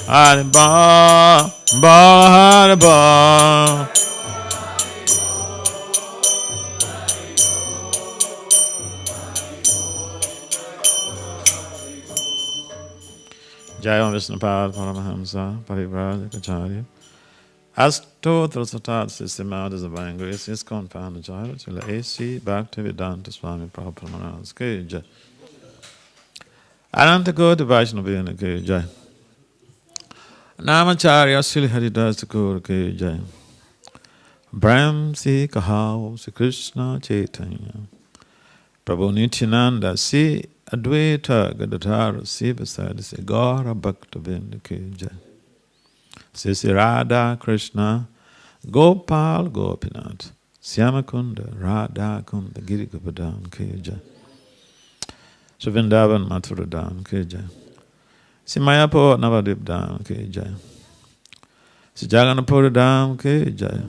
Haribo, Bo, Haribo. Jai Om Vishnupad Paramahamsa Parivrajacharya. As total satat systematic divine grace is confounded Jai Chila A.C. Bhaktivedanta Swami Prabhupada Maharaj Ki Jai. Ananta Koti Vaishnavina Ki Jai. Namacharya Sri Haridas Thakur Ki Jai. Brahm Si Kahao Si Krishna Chaitanya. Prabhu Nityananda Si Advaita Gadadhara Si Vasadi Si Gaura Bhakta Vinda Ki Jai. Sisi Radha Krishna Gopal Gopinath Syamakunda Radha Kunda Girikapadan Ki Jai. Srivindavan Mathuradan Ki Jai. Simayapo Navadip Dham Ki Jai. Sijaganapura Dham Ki Jai.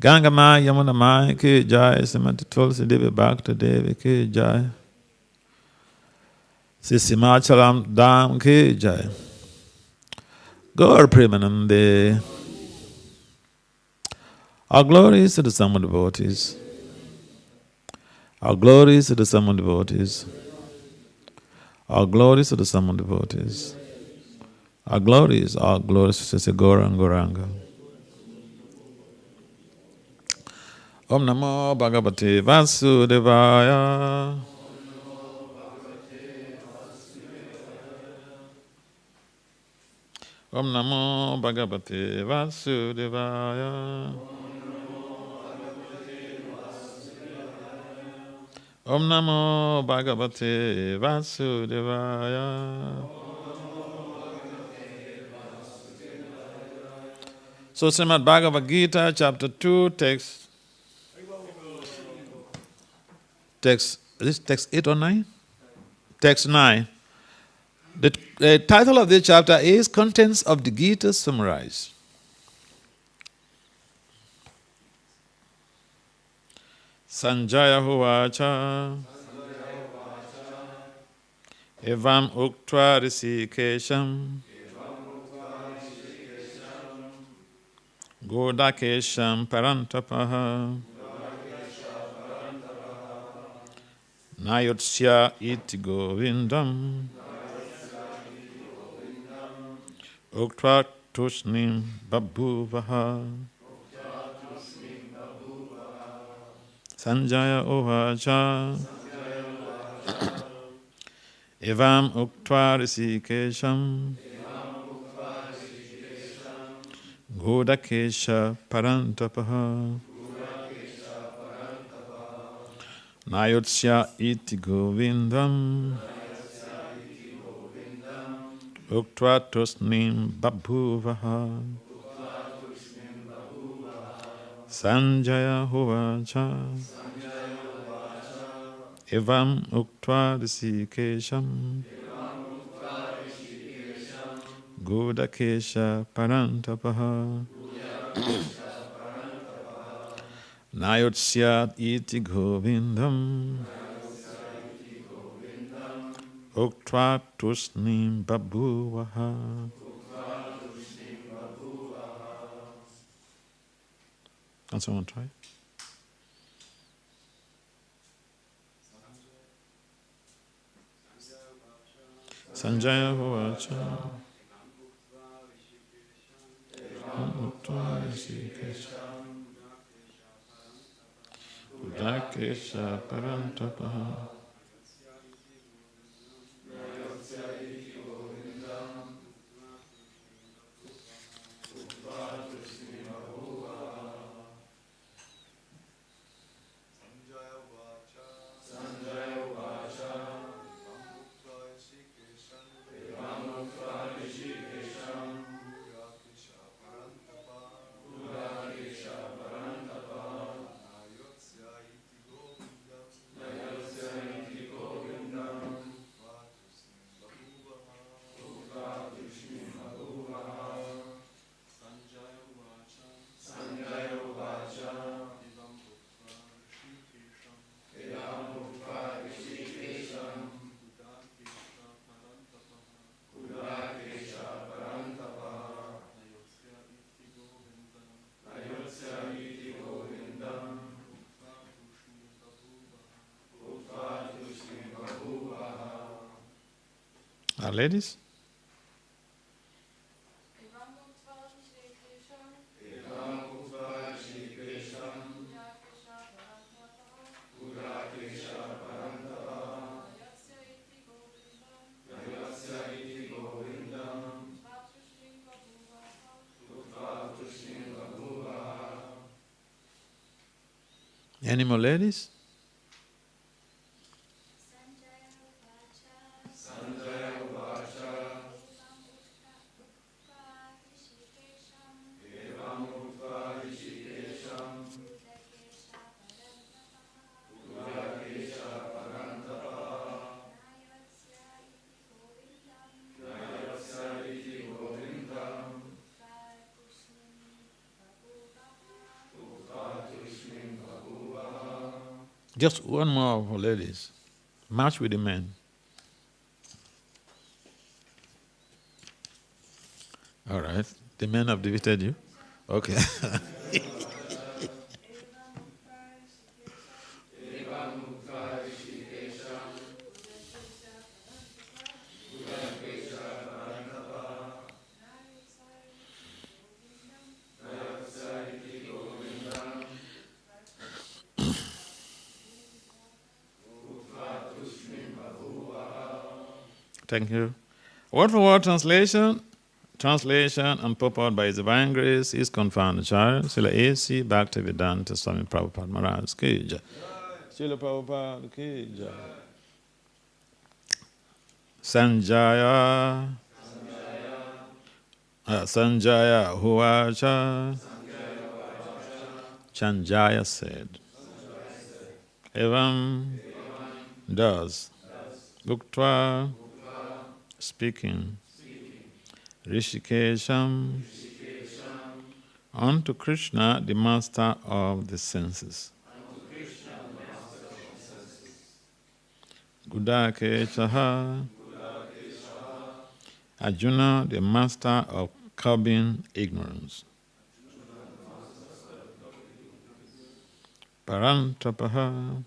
Gangama Yamuna Mai Ki Jai. Simati Tulsi Devi Bhakta Devi Ki Jai. Simhachalam Dham Ki Jai. Gaur Premanande. Our glories to the sum of devotees. Our glories to the sum of devotees. Our glories to the sum of devotees. Our glories to the Gauranga. Om Namo Bhagavate Vasudevaya. Om Namo Bhagavate Vasudevaya. Om Namo Bhagavate Vasudevaya. So Srimad Bhagavad Gita, chapter 2, text, is this text 8 or 9? Text 9. The title of this chapter is Contents of the Gita Summarized. Sanjaya Huvacha Evam Uktva Risikesham Godakesham Parantapaha Nayotsya iti Govindam Uktva Tushnim Babhuvaha. Sanjaya Uvacha Evam Uktva Risikesham Godakesha Parantapaha Nayotsya iti Govindam Uktva Tusnim Babhuvaha. Sanjaya Uvacha Evam Uktva Risikesham Godakesha Parantapaha Nayotsya iti Govindam Uktva Tusnim Babhuvaha. Can someone try? Sanjaya Uvacha Uktva Risikesham Godakesha Parantapaha Our ladies? Any more ladies? Just one more for ladies. Match with the men. All right. The men have defeated you? Okay. Thank you. Word for word translation and purport by His Divine Grace is confounded Acharya Srila A.C. Bhaktivedanta Swami Prabhupada Maharaj Ki Jai. Srila Prabhupada Ki Jai. Sanjaya Huvacha. Sanjaya said. Evam does. Uktva speaking. Rishikesham unto Krishna, the master of the senses. Gudakechaha Arjuna, the master of curbing ignorance. Parantapaha,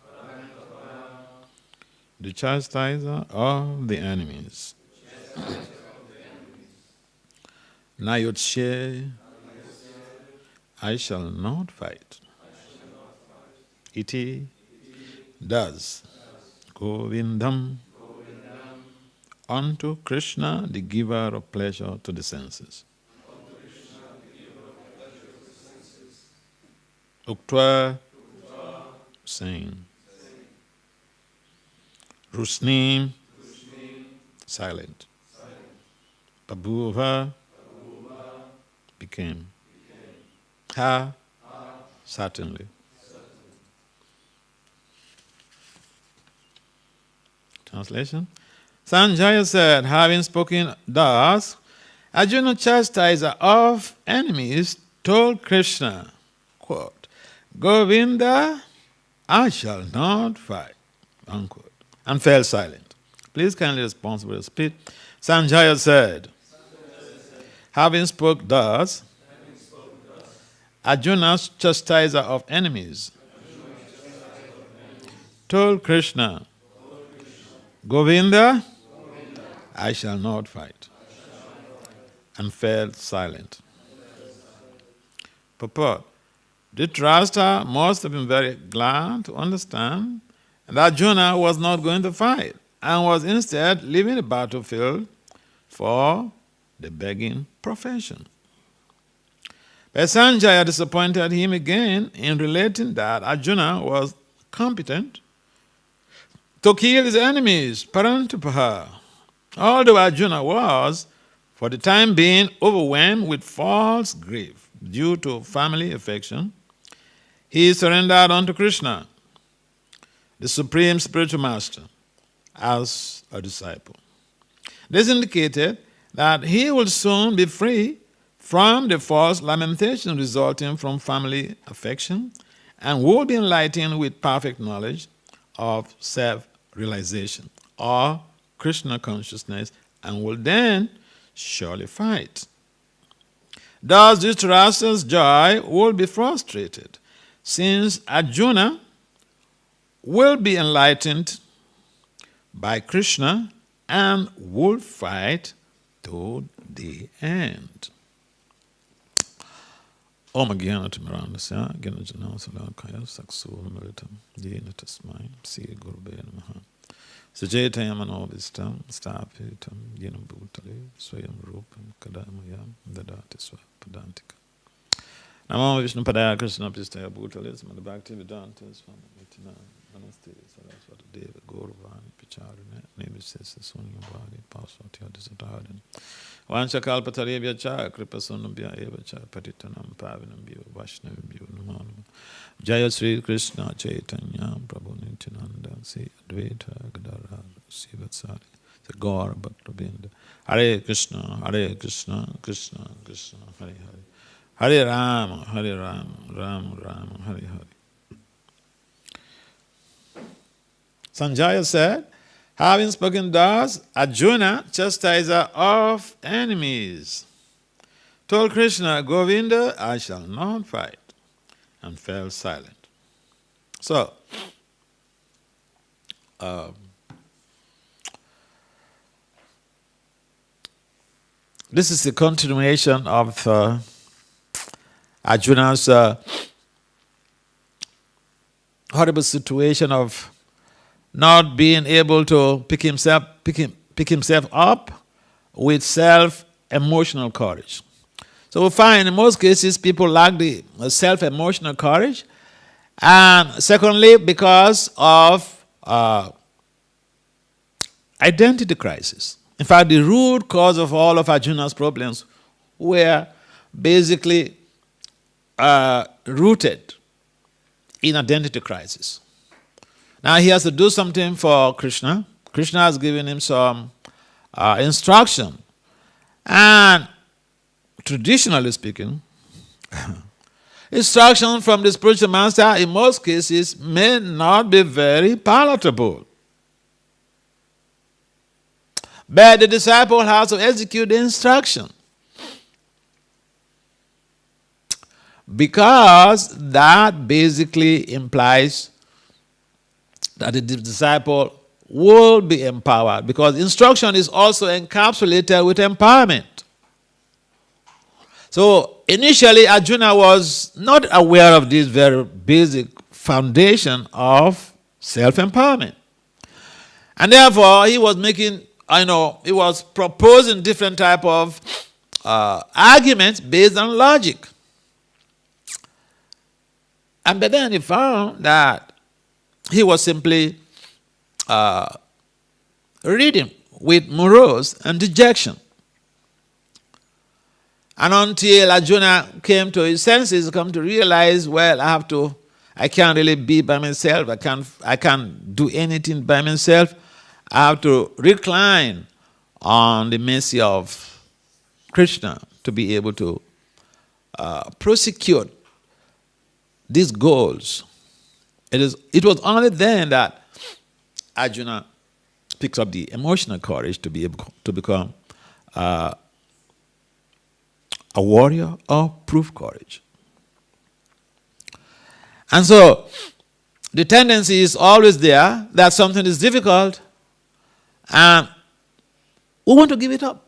the chastiser of the enemies. Nayotshe, I shall not fight. Iti does. Govindam, unto Krishna, the giver of pleasure to the senses. Uktva, saying. Rusnim, silent. Babhuva, became. Ha, certainly. Translation. Sanjaya said, having spoken thus, Arjuna, chastiser of enemies, told Krishna, quote, Govinda, I shall not fight, unquote, and fell silent. Please kindly respond with a speed. Sanjaya said, having spoke thus, Arjuna's chastiser of enemies, told Krishna, Govinda, I shall not fight, and fell silent. Purport. Dhritarashtra must have been very glad to understand that Arjuna was not going to fight and was instead leaving the battlefield for the begging profession. But Sanjaya disappointed him again in relating that Arjuna was competent to kill his enemies, Parantapaha. Although Arjuna was, for the time being, overwhelmed with false grief due to family affection, he surrendered unto Krishna, the supreme spiritual master, as a disciple. This indicated that he will soon be free from the false lamentation resulting from family affection and will be enlightened with perfect knowledge of self-realization or Krishna consciousness and will then surely fight. Thus, Dhritarashtra's joy will be frustrated, since Arjuna will be enlightened by Krishna and would fight to the end. Om Gyana Timirandasya, Gyana Janasala Kaya Saksu Meritam, Dina Tasmai, Si Gurbe Namaha. Sajayatayam Anovistam, Stapitam, Ginam Bhutale, Swayam Rupam, Kadamayam, Dadatiswa, Padantika. Namo Vishnu Padaya Krishna Pistaya Bhutale, Smada Bhakti Vedantas, Vitina, Namaste, Saraswata Deva, Gauravani, Picharine, Nevisesa, Sunya Bhagi, Paswati, Disatardin. Vansha Kalpatarevya Cha, Kripasunabhya Eva Cha, Patitanam Pavinam Bhiyo, Vaishnavim Bhiyo, Namo Namo. Jaya Sri Krishna Chaitanya, Prabhu Nityananda, Si Advaita, Gadara, Sivatsari, the Gaur Bhaktabinda. Hare Krishna, Krishna, Krishna, Hare Hare. Hare Rama, Rama Rama, Hare Hare. Sanjaya said, having spoken thus, Arjuna, chastiser of enemies, told Krishna, Govinda, I shall not fight, and fell silent. So, this is the continuation of Arjuna's horrible situation of not being able to pick himself up with self-emotional courage. So we find in most cases people lack the self-emotional courage, and secondly because of identity crisis. In fact, the root cause of all of Arjuna's problems were basically rooted in identity crisis. Now he has to do something for Krishna. Krishna has given him some instruction. And traditionally speaking, instruction from the spiritual master in most cases may not be very palatable. But the disciple has to execute the instruction, because that basically implies that the disciple will be empowered, because instruction is also encapsulated with empowerment. So initially Arjuna was not aware of this very basic foundation of self-empowerment. And therefore he was he was proposing different type of arguments based on logic. And but then he found that he was simply reading with morose and dejection. And until Arjuna came to his senses, come to realize, well, I can't really be by myself. I can't do anything by myself. I have to recline on the mercy of Krishna to be able to prosecute these goals. It was only then that Arjuna picks up the emotional courage to be able to become a warrior of proof courage. And so the tendency is always there that something is difficult and we want to give it up.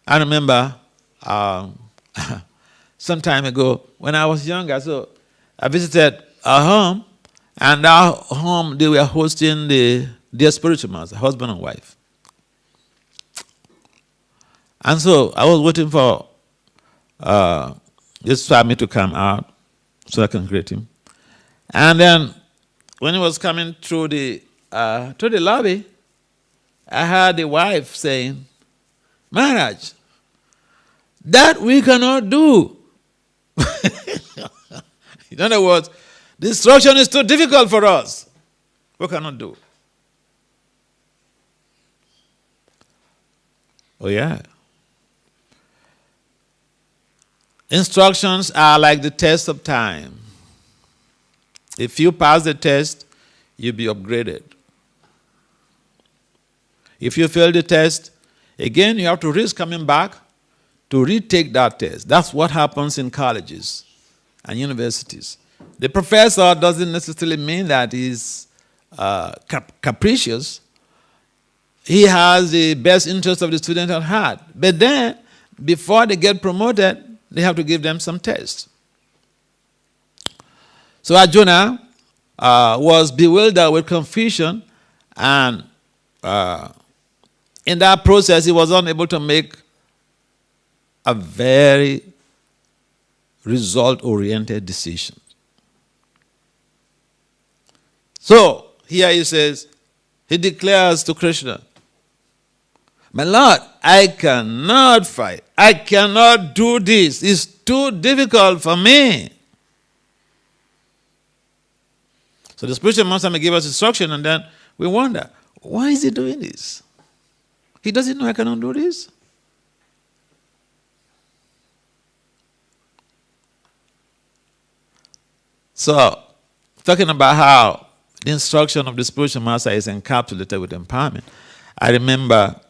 I remember some time ago when I was younger, so I visited a home, and our home they were hosting their spiritual master, husband and wife. And so I was waiting for this family to come out so I can greet him. And then when he was coming through the lobby, I heard the wife saying, Maharaj, that we cannot do. In other words, the instruction is too difficult for us. We cannot do. Oh yeah. Instructions are like the test of time. If you pass the test, you'll be upgraded. If you fail the test, again you have to risk coming back to retake that test. That's what happens in colleges and universities. The professor doesn't necessarily mean that he's capricious. He has the best interest of the student at heart. But then, before they get promoted, they have to give them some tests. So Arjuna was bewildered with confusion, and in that process, he was unable to make a very result-oriented decision. So, here he says, he declares to Krishna, "My Lord, I cannot fight. I cannot do this. It's too difficult for me." So the spiritual master may give us instruction, and then we wonder, why is he doing this? He doesn't know I cannot do this. So, talking about how the instruction of the spiritual master is encapsulated with empowerment, I remember,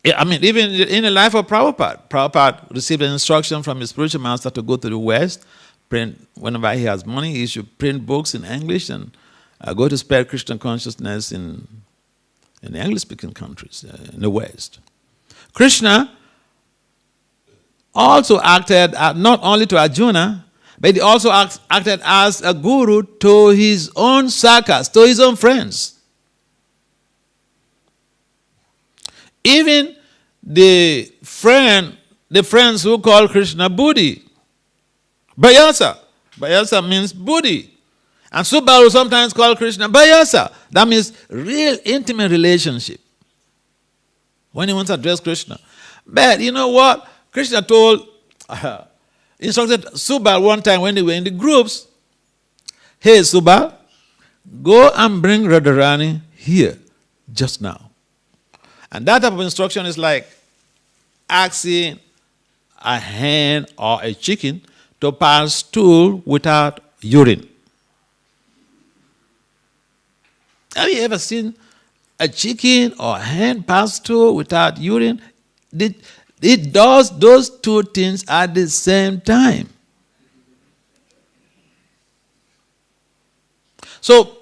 even in the life of Prabhupada received an instruction from his spiritual master to go to the West, print, whenever he has money, he should print books in English and go to spread Christian consciousness in the English-speaking countries, in the West. Krishna also acted not only to Arjuna, but he also acted as a guru to his own sakas, to his own friends. Even the friends who call Krishna Buddhi, Bayasa. Bayasa means Buddhi. And Subaru sometimes call Krishna Bayasa. That means real intimate relationship. When he wants to address Krishna. But you know what? Krishna instructed Subal one time when they were in the groups, "Hey Subal, go and bring Radharani here just now." And that type of instruction is like asking a hen or a chicken to pass stool without urine. Have you ever seen a chicken or a hen pass stool without urine? It does those two things at the same time. So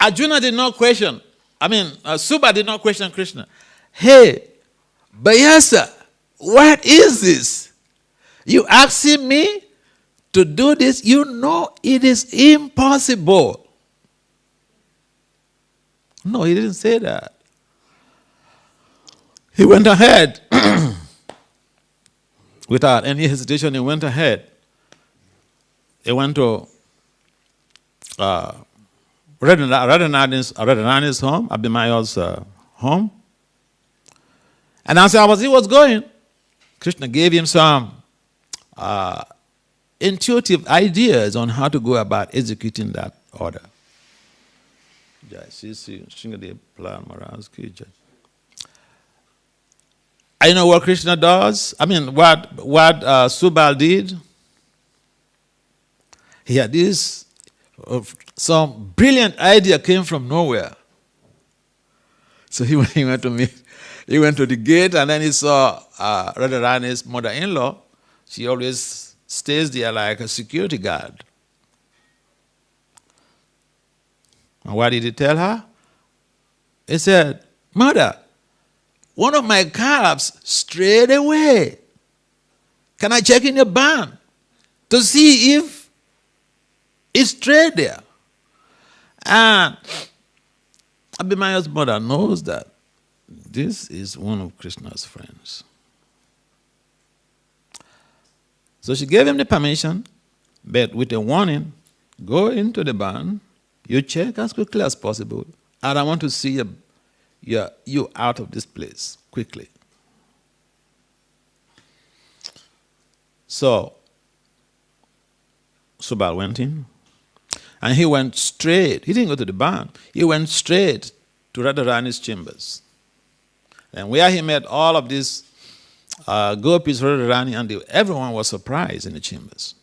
Arjuna did not question, Subha did not question Krishna. "Hey, Bayasa, what is this? You asking me to do this? You know it is impossible." No, he didn't say that. He went ahead. Without any hesitation, he went ahead. He went to Radharani's home, Abhimaya's home. And as he was going, Krishna gave him some intuitive ideas on how to go about executing that order. I know what Krishna does. What Subal did. He had this, some brilliant idea came from nowhere. So he went to the gate, and then he saw Radharani's mother-in-law. She always stays there like a security guard. And what did he tell her? He said, "Mother, one of my calves strayed away. Can I check in your barn to see if it strayed there?" And Abhimaya's mother knows that this is one of Krishna's friends. So she gave him the permission, but with a warning, "Go into the barn, you check as quickly as possible, and I want to see you out of this place quickly." So Subal went in, and he went straight. He didn't go to the barn. He went straight to Radharani's chambers. And where he met all of these gopis, Radharani, and everyone was surprised in the chambers.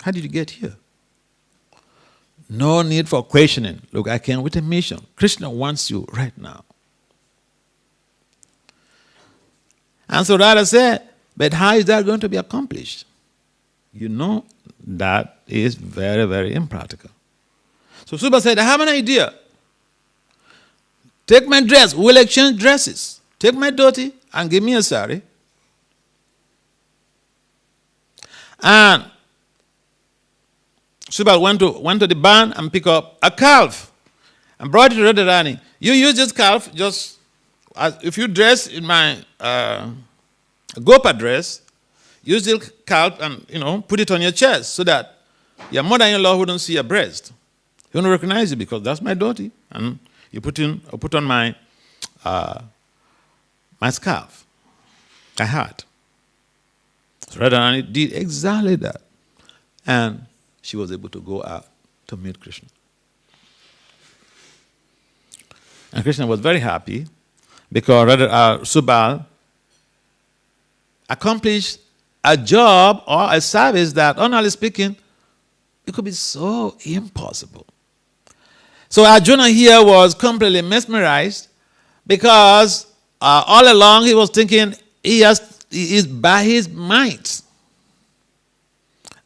"How did you get here?" No need for questioning. "Look, I came with a mission. Krishna wants you right now." And so Radha said, "But how is that going to be accomplished?" You know, that is very, very impractical. So Subal said, I have an idea. Take my dress. We'll exchange dresses. Take my dhoti and give me a sari. And Subal went to the barn and picked up a calf and brought it to Radharani. You use this calf just as if you dress in my Gopa dress, use the calf and put it on your chest so that your mother-in-law wouldn't see your breast. He wouldn't recognize you because that's my dhoti. And you put on my scarf, my hat. So Radharani did exactly that. And she was able to go out to meet Krishna. And Krishna was very happy because Subal accomplished a job or a service that, honestly speaking, it could be so impossible. So Arjuna here was completely mesmerized because all along he was thinking he is by his might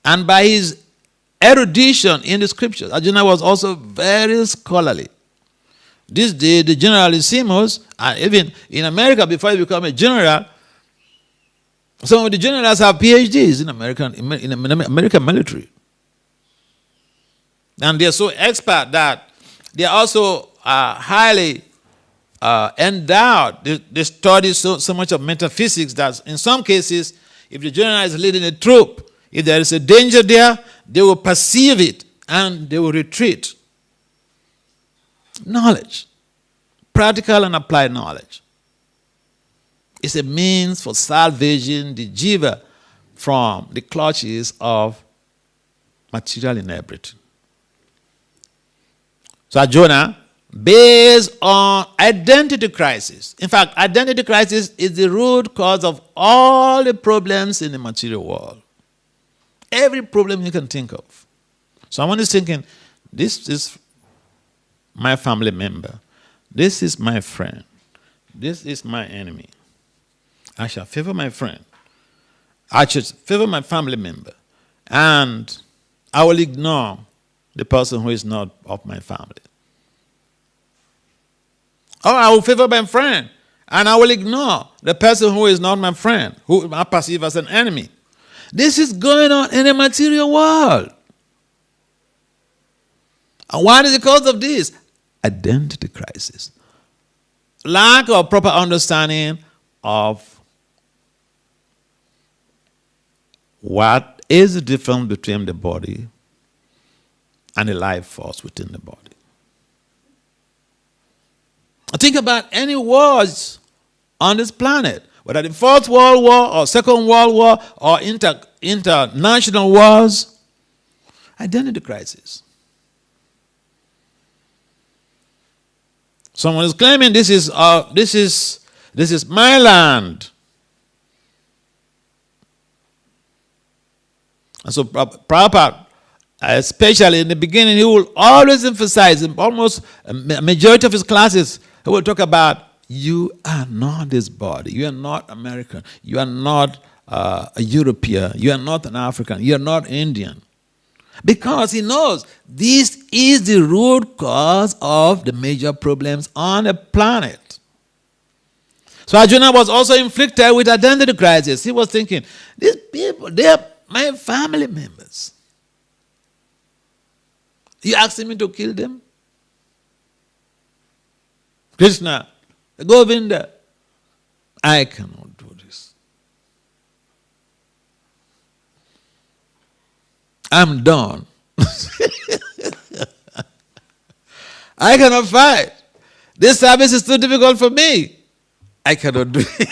and by his erudition in the scriptures. Arjuna was also very scholarly. This day, the generalissimus, and even in America, before you become a general, some of the generals have PhDs in American military. And they are so expert that they are also highly endowed. They study so much of metaphysics that in some cases, if the general is leading a troop, if there is a danger there, they will perceive it and they will retreat. Knowledge, practical and applied knowledge, is a means for salvaging the jiva from the clutches of material inebriety. So Arjuna, based on identity crisis, in fact, identity crisis is the root cause of all the problems in the material world. Every problem you can think of. Someone is thinking, this is my family member. This is my friend. This is my enemy. I shall favor my friend. I should favor my family member. And I will ignore the person who is not of my family. Or I will favor my friend. And I will ignore the person who is not my friend, who I perceive as an enemy. This is going on in the material world. And what is the cause of this? Identity crisis. Lack of proper understanding of what is the difference between the body and the life force within the body. Think about any wars on this planet, whether the First World War or Second World War or international wars. Identity crisis. Someone is claiming this is my land. And so Prabhupada, especially in the beginning, he will always emphasize, in almost a majority of his classes, he will talk about, you are not this body. You are not American. You are not a European. You are not an African. You are not Indian. Because he knows this is the root cause of the major problems on the planet. So Arjuna was also inflicted with identity crisis. He was thinking, these people, they are my family members. You asking me to kill them? Krishna, Govinda, I cannot do this. I'm done. I cannot fight. This service is too difficult for me. I cannot do it.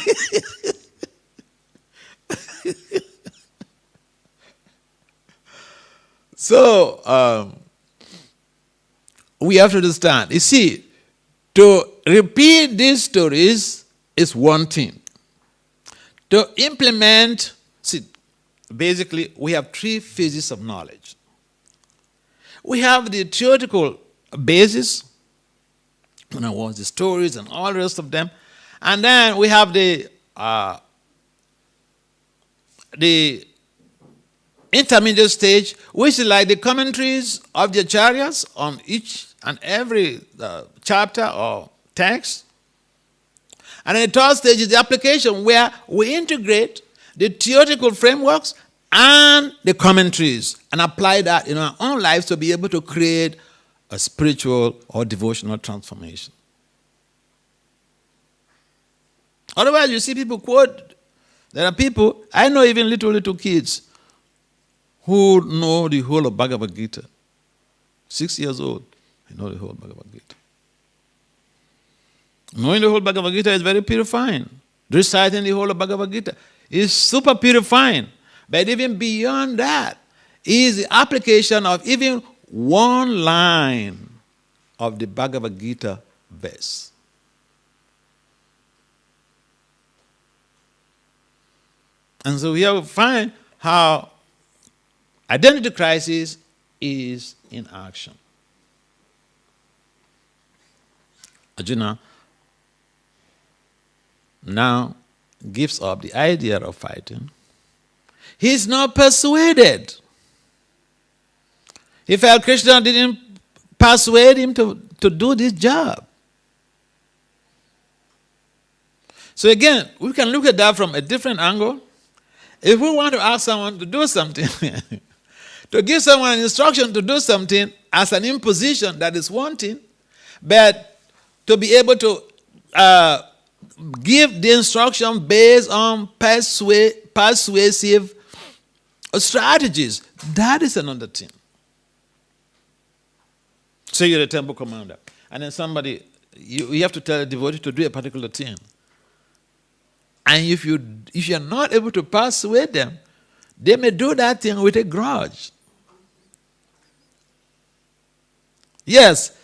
So, we have to understand. You see, to repeat these stories is one thing. To implement, see, basically, we have three phases of knowledge. We have the theoretical basis, the stories and all the rest of them, and then we have the intermediate stage, which is like the commentaries of the acharyas on each and every chapter or text. And then the third stage is the application, where we integrate the theoretical frameworks and the commentaries and apply that in our own lives to be able to create a spiritual or devotional transformation. Otherwise, you see people quote, there are people, I know even little kids, who know the whole of Bhagavad Gita. 6 years old, they know the whole Bhagavad Gita. Knowing the whole Bhagavad Gita is very purifying. Reciting the whole of Bhagavad Gita is super purifying. But even beyond that is the application of even one line of the Bhagavad Gita verse. And so here we find how identity crisis is in action. Arjuna now gives up the idea of fighting. He's not persuaded. He felt Krishna didn't persuade him to do this job. So again, we can look at that from a different angle. If we want to ask someone to do something, to give someone an instruction to do something as an imposition that is one thing, but to be able to give the instruction based on persuasive strategies, that is another thing. Say you're a temple commander, and then somebody, you have to tell a devotee to do a particular thing. And if you're not able to persuade them, they may do that thing with a grudge. Yes,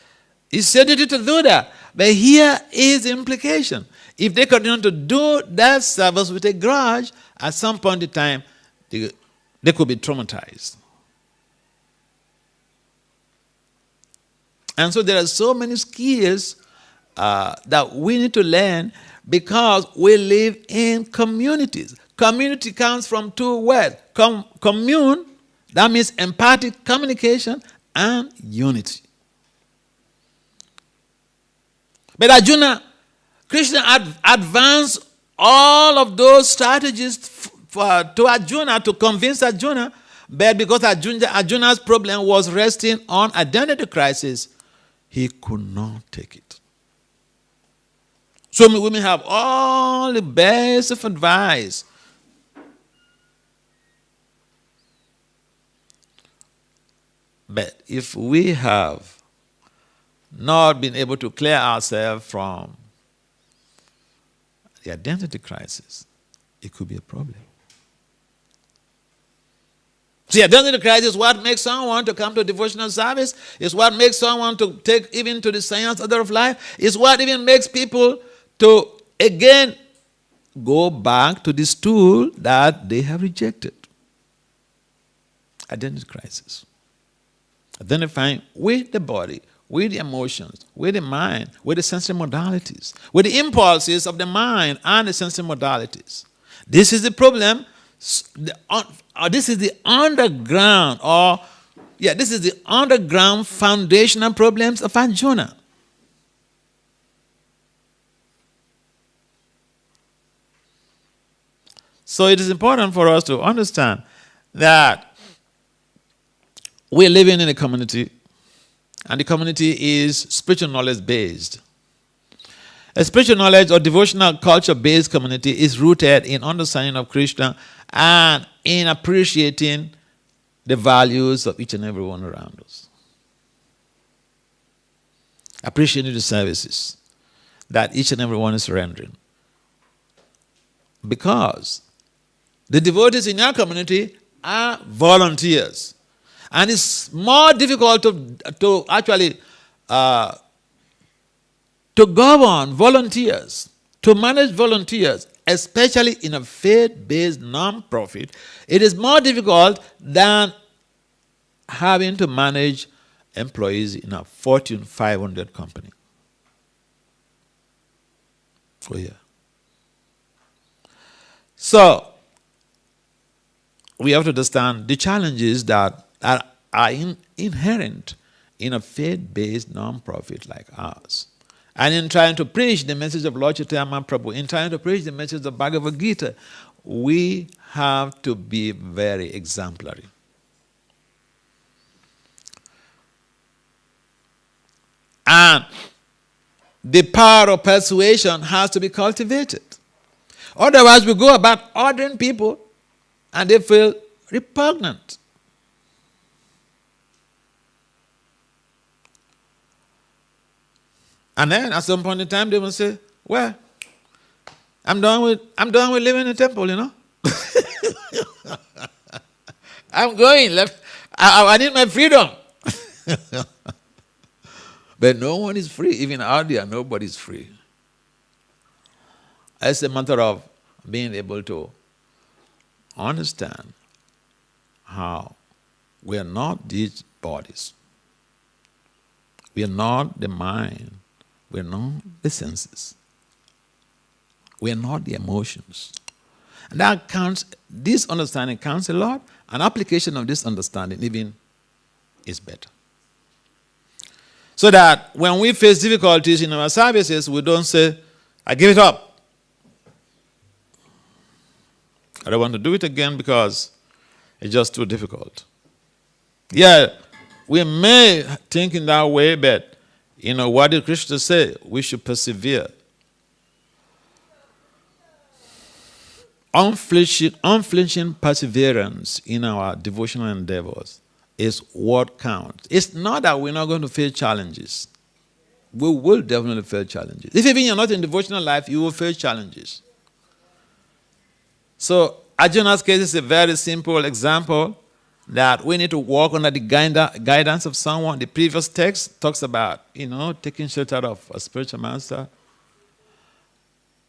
he said it to do that. But here is the implication. If they continue to do that service with a grudge, at some point in time, they could be traumatized. And so there are so many skills that we need to learn because we live in communities. Community comes from two words. Commune, that means empathic communication, and unity. But Arjuna, Krishna advanced all of those strategies to Arjuna, to convince Arjuna, but because Arjuna's problem was resting on identity crisis, he could not take it. So we may have all the best of advice, but if we have not been able to clear ourselves from the identity crisis, it could be a problem. See, identity crisis is what makes someone to come to devotional service. It's what makes someone to take even to the science order of life. It's what even makes people to, again, go back to this tool that they have rejected. Identity crisis. Identifying with the body, with the emotions, with the mind, with the sensory modalities, with the impulses of the mind and the sensory modalities. This is the problem. This is the underground, this is the underground foundational problems of Arjuna. So it is important for us to understand that we're living in a community, and the community is spiritual knowledge based. A spiritual knowledge or devotional culture based community is rooted in understanding of Krishna and in appreciating the values of each and every one around us. Appreciating the services that each and every one is rendering. Because the devotees in our community are volunteers. And it's more difficult to actually to govern volunteers, to manage volunteers, especially in a faith-based non-profit. It is more difficult than having to manage employees in a Fortune 500 company. Oh, yeah. So, we have to understand the challenges that are inherent in a faith-based non-profit like ours. And in trying to preach the message of Lord Chaitanya Mahaprabhu, in trying to preach the message of Bhagavad Gita, we have to be very exemplary. And the power of persuasion has to be cultivated. Otherwise, we go about ordering people and they feel repugnant. And then at some point in time, they will say, well, I'm done with living in a temple, you know. I'm going. I need my freedom. But no one is free. Even out there, nobody's free. It's a matter of being able to understand how we are not these bodies. We are not the mind. We are not the senses. We are not the emotions. And that counts, this understanding counts a lot. An application of this understanding even is better. So that when we face difficulties in our services, we don't say, I give it up. I don't want to do it again because it's just too difficult. Yeah, we may think in that way, but what did Krishna say? We should persevere. Unflinching perseverance in our devotional endeavors is what counts. It's not that we're not going to face challenges. We will definitely face challenges. If even you're not in devotional life, you will face challenges. So Arjuna's case is a very simple example that we need to walk under the guidance of someone. The previous text talks about, taking shelter of a spiritual master.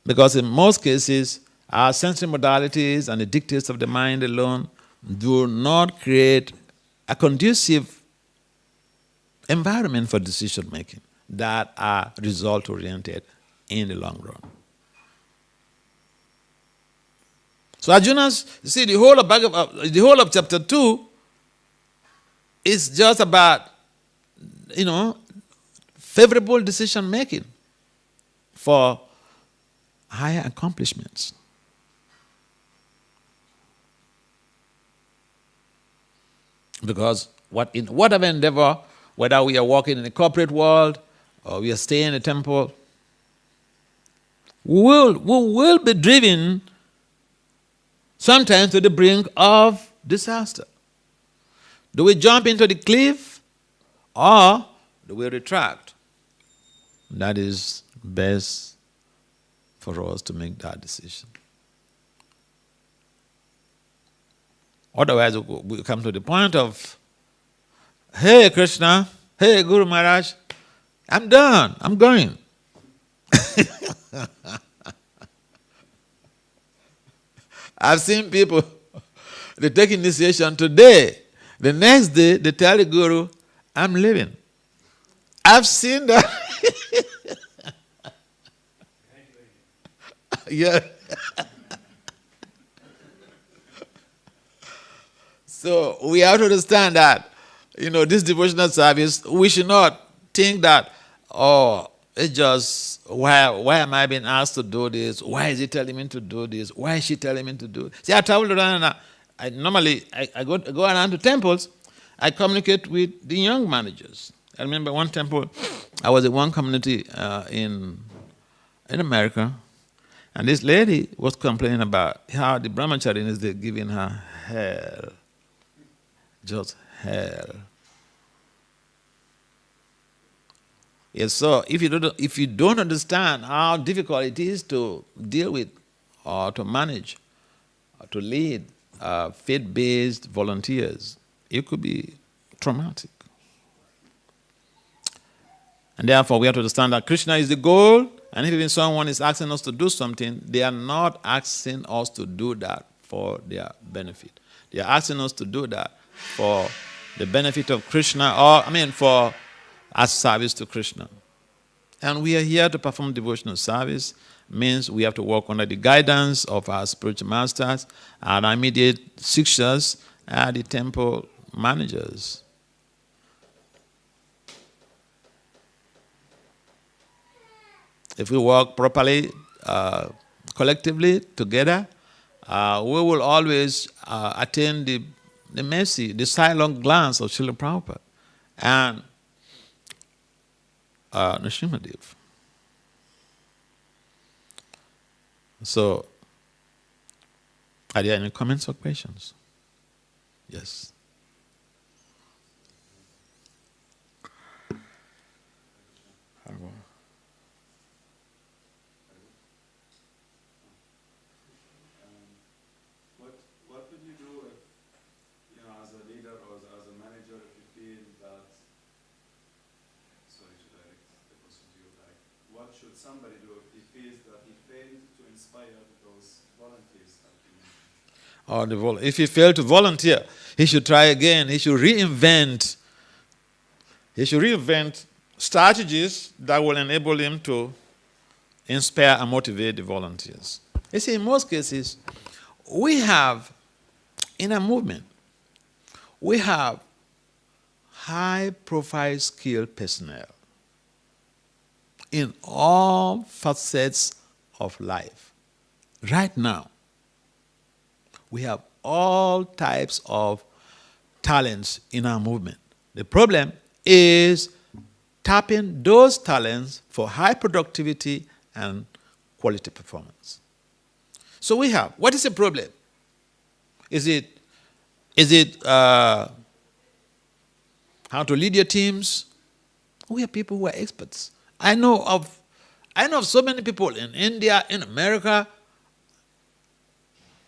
Because in most cases, our sensory modalities and the dictates of the mind alone do not create a conducive environment for decision making that are result oriented in the long run. So Arjuna's, see, the whole of chapter 2 is just about, favorable decision making for higher accomplishments. Because in whatever endeavor, whether we are working in the corporate world or we are staying in a temple, we will be driven sometimes to the brink of disaster. Do we jump into the cliff or do we retract? That is best for us to make that decision. Otherwise, we come to the point of, hey Krishna, hey Guru Maharaj, I'm done, I'm going. I've seen people, they take initiation today. The next day, they tell the Guru, I'm leaving. I've seen that. Yeah. So we have to understand that, this devotional service, we should not think that, it's just, why am I being asked to do this? Why is he telling me to do this? Why is she telling me to do it? See, I travel around and I go around to temples. I communicate with the young managers. I remember one temple, I was in one community in America, and this lady was complaining about how the brahmacharis, they're giving her hell. Just hell. Yes, so if you don't understand how difficult it is to deal with or to manage or to lead faith-based volunteers, it could be traumatic. And therefore, we have to understand that Krishna is the goal, and if even someone is asking us to do something, they are not asking us to do that for their benefit. They are asking us to do that for the benefit of Krishna, for as service to Krishna. And we are here to perform devotional service. Means we have to work under the guidance of our spiritual masters, our immediate sikshas, and the temple managers. If we work properly, collectively, together, we will always attain the mercy, the silent glance of Srila Prabhupada and Nrsimhadev. So, are there any comments or questions? Yes. What would you do if, as a leader or as a manager, if you feel that, sorry to direct the question to you, like, what should somebody do if he feels that he failed to inspire those volunteers that you mentioned? If he failed to volunteer, he should try again. He should reinvent strategies that will enable him to inspire and motivate the volunteers. You see, in most cases, we have, in a movement, we have high-profile skilled personnel in all facets of life. Right now, we have all types of talents in our movement. The problem is tapping those talents for high productivity and quality performance. So we have, what is the problem? Is it how to lead your teams? We are people who are experts. I know of so many people in India, in America.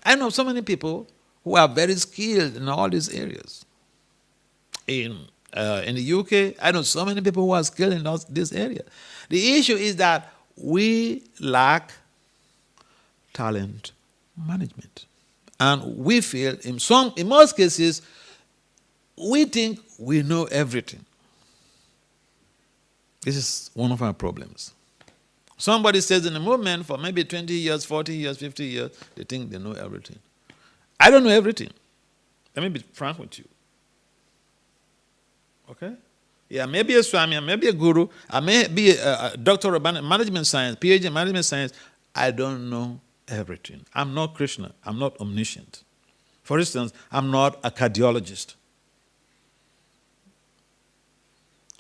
I know so many people who are very skilled in all these areas. In the UK, I know so many people who are skilled in this area. The issue is that we lack talent management. And we feel, in most cases, we think we know everything. This is one of our problems. Somebody says in a movement for maybe 20 years, 40 years, 50 years, they think they know everything. I don't know everything. Let me be frank with you. Okay? Yeah, maybe a Swami, I may be a guru, I may be a doctor of management science, PhD in management science. I don't know everything. I'm not Krishna. I'm not omniscient. For instance, I'm not a cardiologist.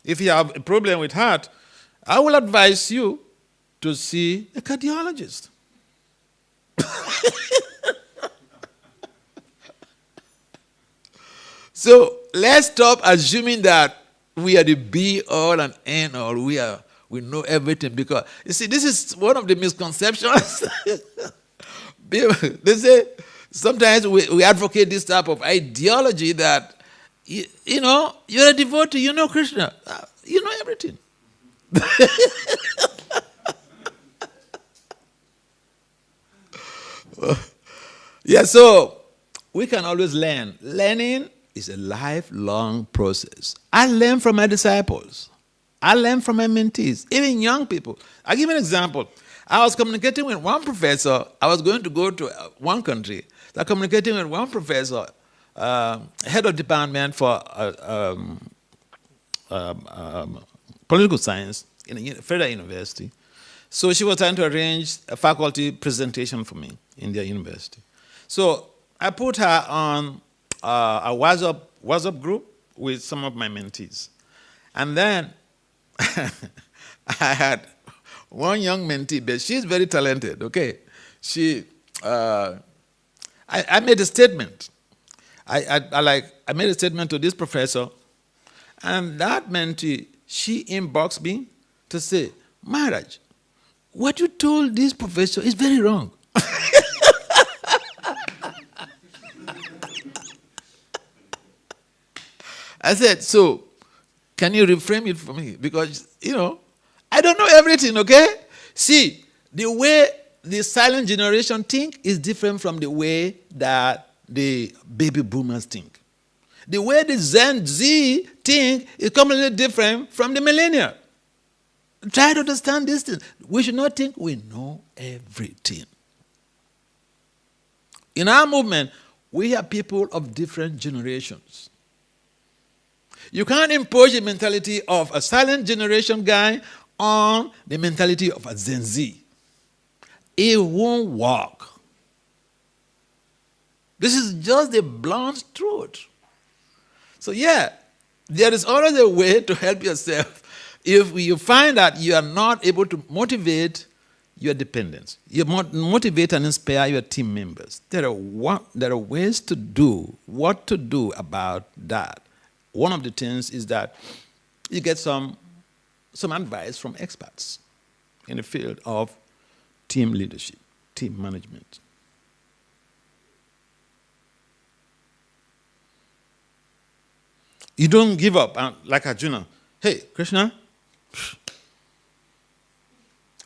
If you have a problem with heart, I will advise you to see a cardiologist. So let's stop assuming that we are the be all and end all. We know everything, because you see, this is one of the misconceptions. They say sometimes we advocate this type of ideology that you're a devotee, you know Krishna, you know everything. Yeah, so we can always learn. Learning is a lifelong process. I learn from my disciples. I learn from my mentees, even young people. I'll give you an example. I was communicating with one professor. I was going to go to one country. So I'm communicating with one professor, head of department for political science in a federal university. So she was trying to arrange a faculty presentation for me in their university. So I put her on a WhatsApp group with some of my mentees. And then I had one young mentee, but she's very talented, okay? I made a statement. I made a statement to this professor, and that mentee, she inboxed me to say, Maharaj, what you told this professor is very wrong. I said, so, can you reframe it for me? Because, I don't know everything, okay? See, the way the silent generation think is different from the way that the baby boomers think. The way the Gen Z think is completely different from the millennial. Try to understand this thing. We should not think we know everything. In our movement, we have people of different generations. You can't impose the mentality of a silent generation guy on the mentality of a Gen Z. It won't work. This is just the blunt truth. So yeah, there is always a way to help yourself if you find that you are not able to motivate your dependents. You motivate and inspire your team members. There are ways to do what to do about that. One of the things is that you get some advice from experts in the field of team leadership, team management. You don't give up like Arjuna. Hey, Krishna,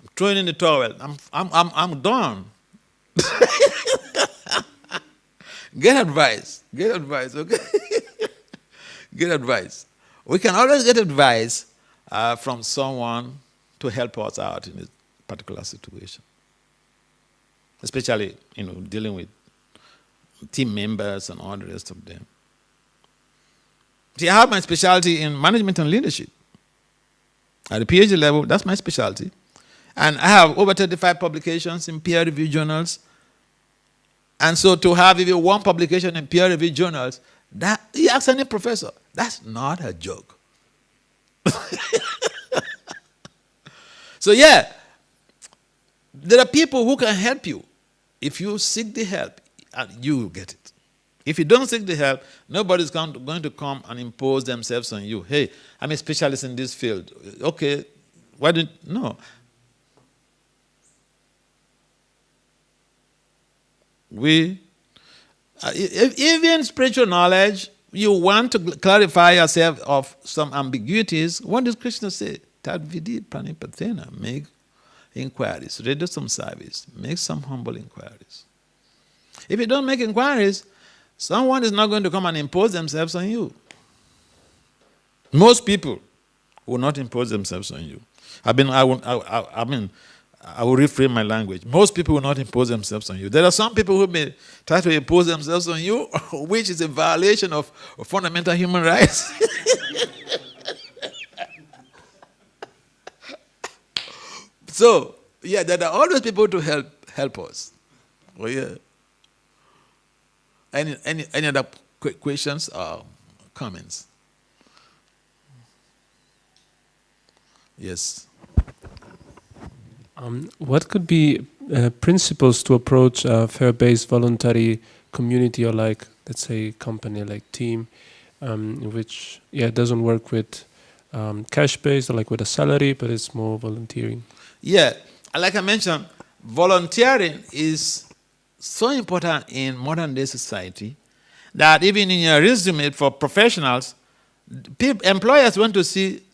I'm throwing in the towel. I'm done. Get advice. Get advice, okay? Get advice. We can always get advice from someone to help us out in a particular situation. Especially, dealing with team members and all the rest of them. See, I have my specialty in management and leadership. At the PhD level, that's my specialty. And I have over 35 publications in peer-reviewed journals. And so to have even one publication in peer-reviewed journals, you ask any professor, that's not a joke. So yeah, there are people who can help you. If you seek the help, you will get it. If you don't seek the help, nobody's going to come and impose themselves on you. Hey, I'm a specialist in this field. Okay, why don't no? Even spiritual knowledge, you want to clarify yourself of some ambiguities. What does Krishna say? Tad vidi pranipathena. Make inquiries. Render some service. Make some humble inquiries. If you don't make inquiries, someone is not going to come and impose themselves on you. Most people will not impose themselves on you. I will reframe my language. Most people will not impose themselves on you. There are some people who may try to impose themselves on you, which is a violation of fundamental human rights. So, yeah, there are always people to help us. Well, yeah. Any other questions or comments? Yes. What could be principles to approach a fair-based voluntary community or let's say, company, team, in which, it doesn't work with cash-based or with a salary, but it's more volunteering? Yeah, like I mentioned, volunteering is so important in modern-day society that even in your resume for professionals, employers want to see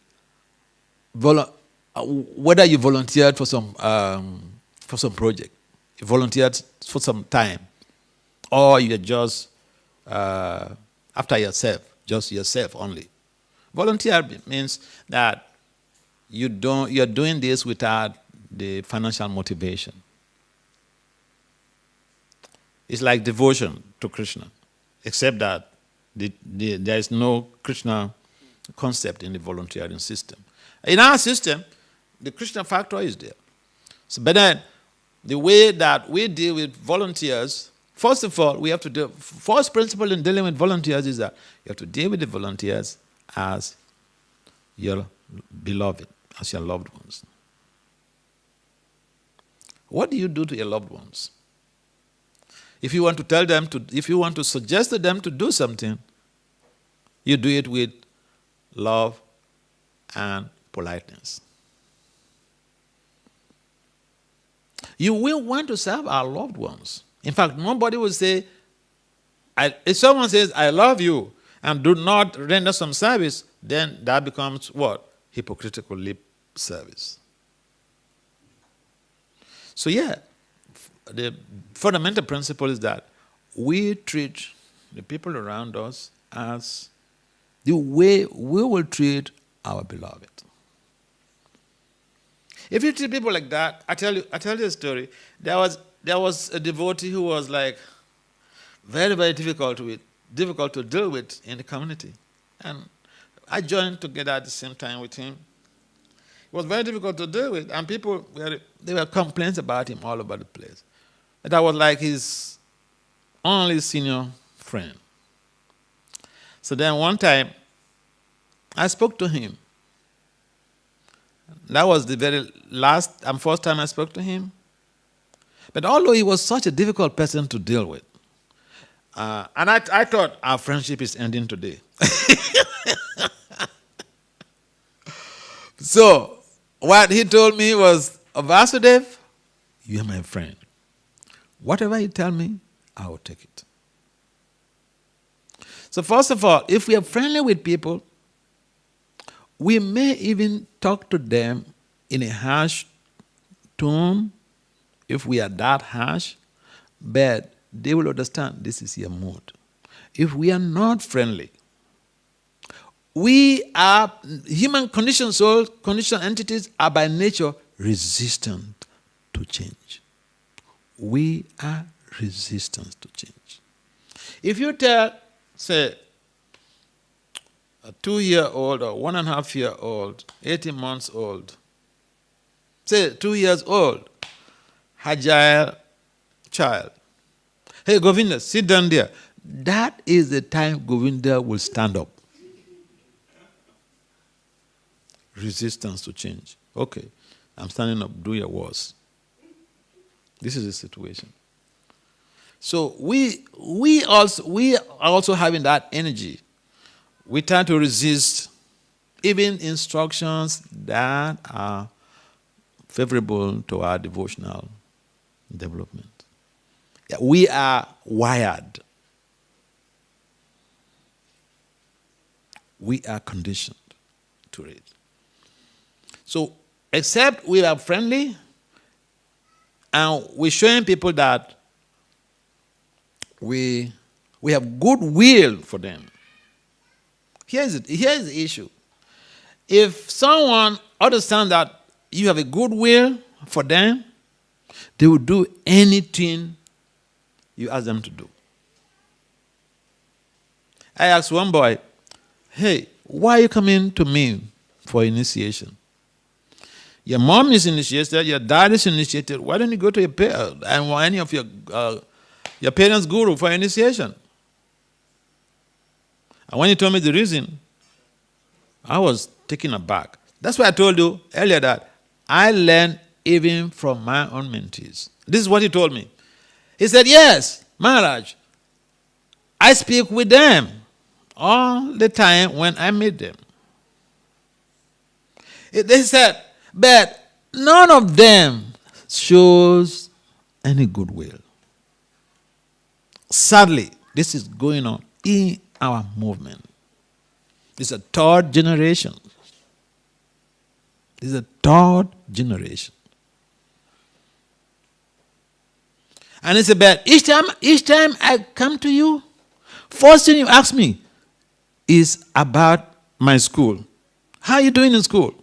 whether you volunteered for some project, you volunteered for some time, or you're just after yourself, just yourself only. Volunteer means that you're doing this without the financial motivation. It's like devotion to Krishna, except that there is no Krishna concept in the volunteering system. In our system, the Krishna factor is there. So, but then, the way that we deal with volunteers, first of all, we have to do, first principle in dealing with volunteers is that you have to deal with the volunteers as your beloved, as your loved ones. What do you do to your loved ones? If you want to tell them if you want to suggest to them to do something, you do it with love and politeness. You will want to serve our loved ones. In fact, nobody will say, if someone says, I love you, and do not render some service, then that becomes what? Hypocritical lip service. So yeah, the fundamental principle is that we treat the people around us as the way we will treat our beloved. If you treat people like that, I tell you a story. There was a devotee who was like very, very difficult to deal with in the community. And I joined together at the same time with him. It was very difficult to deal with, and there were complaints about him all over the place. But I was like his only senior friend. So then one time, I spoke to him. That was the very last and first time I spoke to him. But although he was such a difficult person to deal with, and I thought our friendship is ending today. So what he told me was, Vasudev, you are my friend. Whatever you tell me, I will take it. So first of all, if we are friendly with people, we may even talk to them in a harsh tone, if we are that harsh, but they will understand this is your mood. If we are not friendly, we are human conditioned souls, conditioned entities are by nature resistant to change. We are resistant to change. If you tell, say, a 2-year-old or 1.5-year-old, 18 months old, say 2 years old, agile child, hey Govinda, sit down there. That is the time Govinda will stand up. Resistance to change. Okay, I'm standing up, do your worst. This is the situation. So we are also having that energy. We try to resist even instructions that are favorable to our devotional development. Yeah, we are wired. We are conditioned to it. So, except we are friendly and we're showing people that we have goodwill for them. Here's the issue. If someone understands that you have a goodwill for them, they will do anything you ask them to do. I asked one boy, hey, why are you coming to me for initiation? Your mom is initiated, your dad is initiated. Why don't you go to your parents and any of your parents' guru for initiation? And when he told me the reason, I was taken aback. That's why I told you earlier that I learned even from my own mentees. This is what he told me. He said, yes, Maharaj, I speak with them all the time when I meet them. They said, but none of them shows any goodwill. Sadly, this is going on in our movement. It's a third generation. It's a third generation. And it's about each time I come to you, first thing you ask me is about my school. How are you doing in school?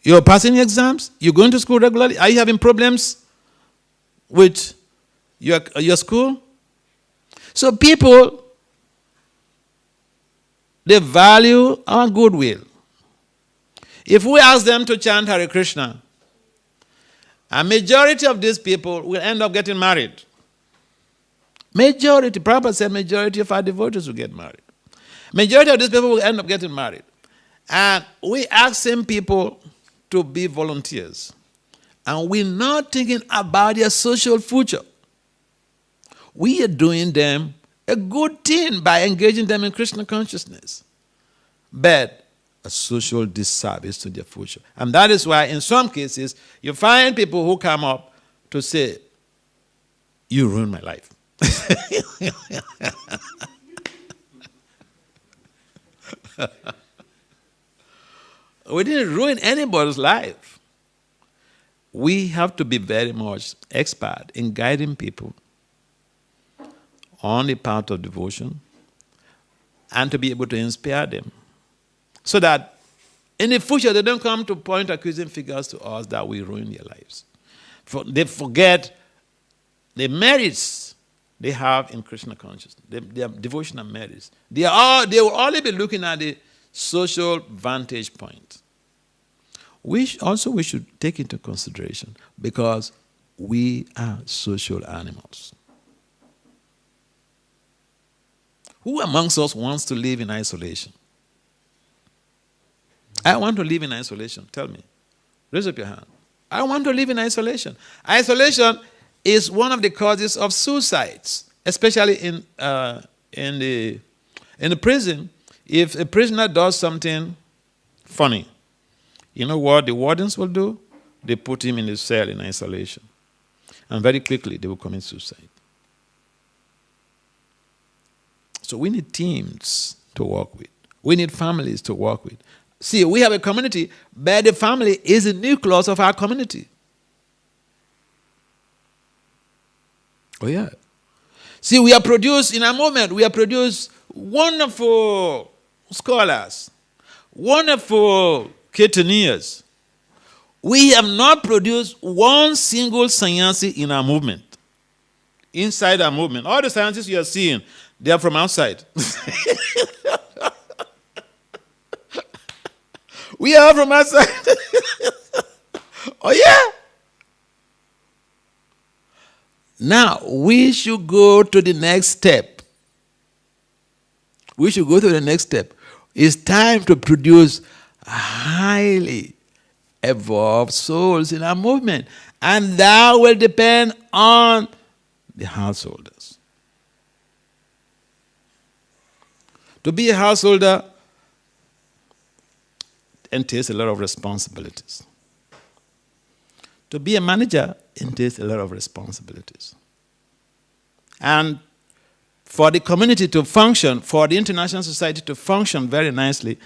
You're passing exams? You're going to school regularly? Are you having problems with your school? So people, they value our goodwill. If we ask them to chant Hare Krishna, a majority of these people will end up getting married. Majority, Prabhupada said majority of our devotees will get married. Majority of these people will end up getting married. And we ask some people to be volunteers. And we're not thinking about their social future. We are doing them a good thing by engaging them in Krishna consciousness. But a social disservice to their future. And that is why in some cases you find people who come up to say, you ruined my life. We didn't ruin anybody's life. We have to be very much expert in guiding people on the path of devotion and to be able to inspire them so that In the future, they don't come to point accusing figures to us that we ruin their lives. They forget the merits they have in Krishna consciousness, their devotional merits. They will only be looking at the social vantage point. We should take into consideration because we are social animals. Who amongst us wants to live in isolation? I want to live in isolation. Tell me. Raise up your hand. I want to live in isolation. Isolation is one of the causes of suicides, especially in the prison. If a prisoner does something funny, you know what the wardens will do? They put him in a cell in isolation. And very quickly they will commit suicide. So we need teams to work with. We need families to work with. See, we have a community, but the family is the nucleus of our community. Oh yeah. See, we have produced, in our movement, we have produced wonderful scholars, wonderful Kirtanias. We have not produced one single sannyasi in our movement. Inside our movement. All the scientists you are seeing, they are from outside. We are from outside. Oh yeah. Now, we should go to the next step. We should go to the next step. It's time to produce highly evolved souls in our movement. And that will depend on the householders. To be a householder entails a lot of responsibilities. To be a manager entails a lot of responsibilities. And for the community to function, for the international society to function very nicely,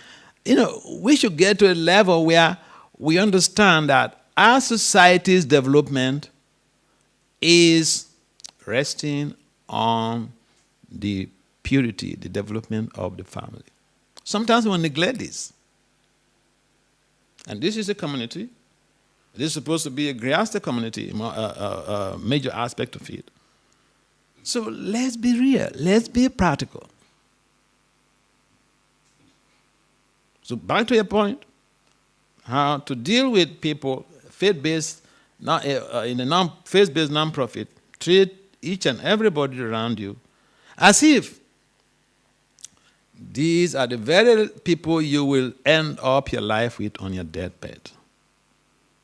we should get to a level where we understand that our society's development is resting on the purity, the development of the family. Sometimes we neglect this. And this is a community. This is supposed to be a Grihastha community, a major aspect of it. So let's be real. Let's be practical. So back to your point, how to deal with people, faith-based, in a faith-based non-profit, treat each and everybody around you as if these are the very people you will end up your life with on your deathbed.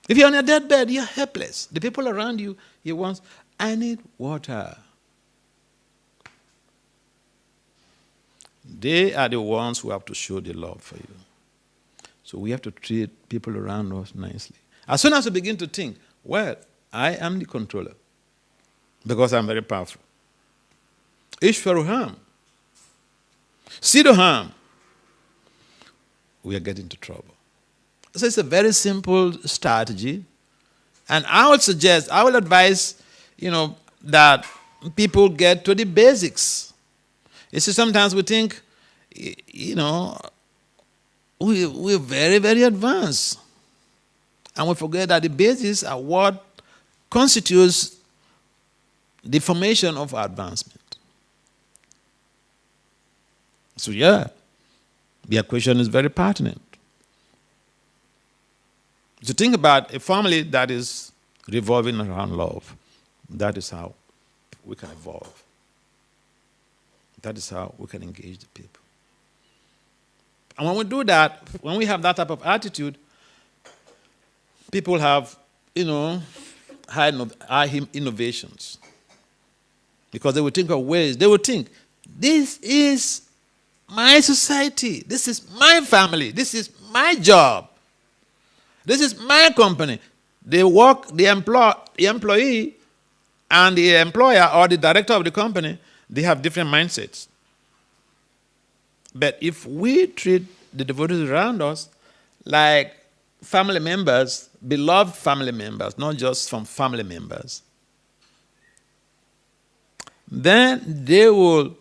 If you're on your deathbed, you're helpless. The people around you, I need water. They are the ones who have to show the love for you. So we have to treat people around us nicely. As soon as we begin to think, well, I am the controller because I'm very powerful. Ishvaruham. Siddham. We are getting into trouble. So it's a very simple strategy. And I would advise, that people get to the basics. You see, sometimes we think, we're very, very advanced. And we forget that the basics are what constitutes the formation of our advancement. So yeah, your question is very pertinent. So think about a family that is revolving around love. That is how we can evolve. That is how we can engage the people. And when we do that, when we have that type of attitude, people have, high innovations. Because they will think of ways. They will think, this is my society. This is my family. This is my job. This is my company. The employee and the employer or the director of the company, they have different mindsets. But if we treat the devotees around us like family members, beloved family members, not just from family members, then they will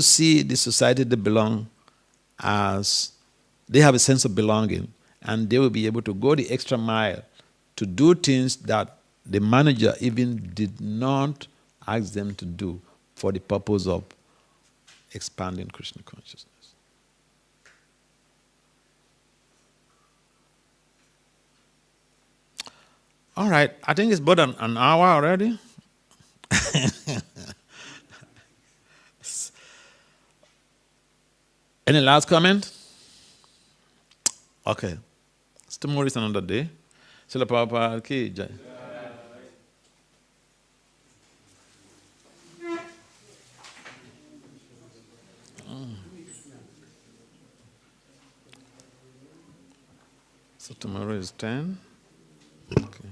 see the society they belong as they have a sense of belonging, and they will be able to go the extra mile to do things that the manager even did not ask them to do for the purpose of expanding Krishna consciousness. All right, I think it's about an hour already. Any last comment? Okay. Tomorrow is another day. Srila Prabhupada ki jai. So tomorrow is 10. Okay.